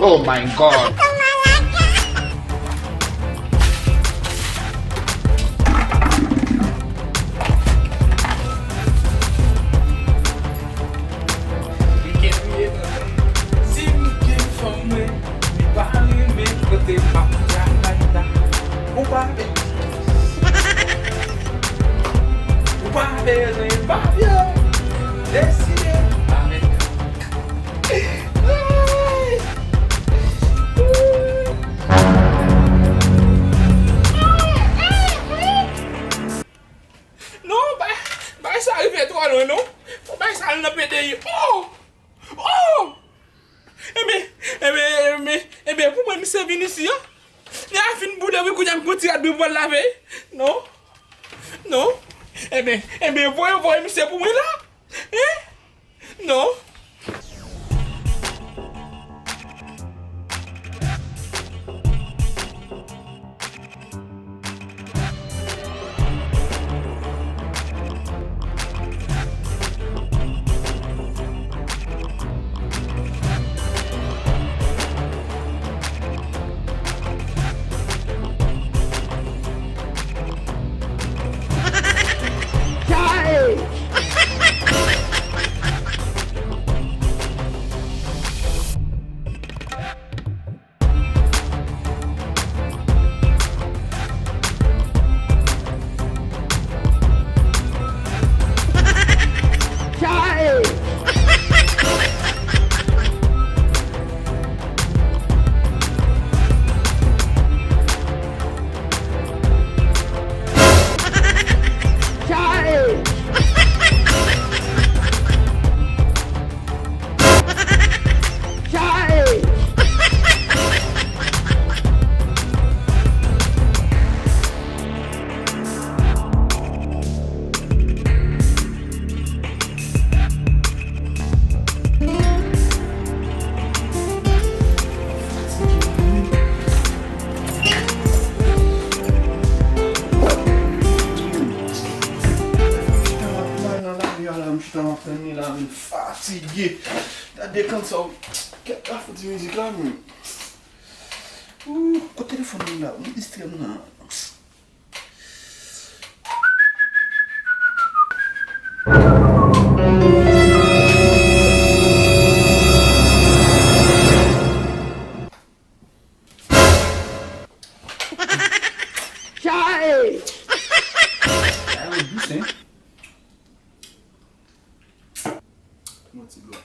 Oh my god. Pour moi, je suis ici. Il y a un film boule avec un petit à deux laver. Non? Non? Voyez, monsieur, pour moi là? Non? I'm fatigué. T'as des cancers. Qu'est-ce que tu fais de musique là? Ouh, quoi téléphone là? On distrait là. Chai! What's it like?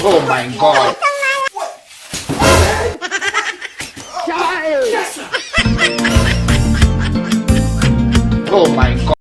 Oh my god. Oh my god.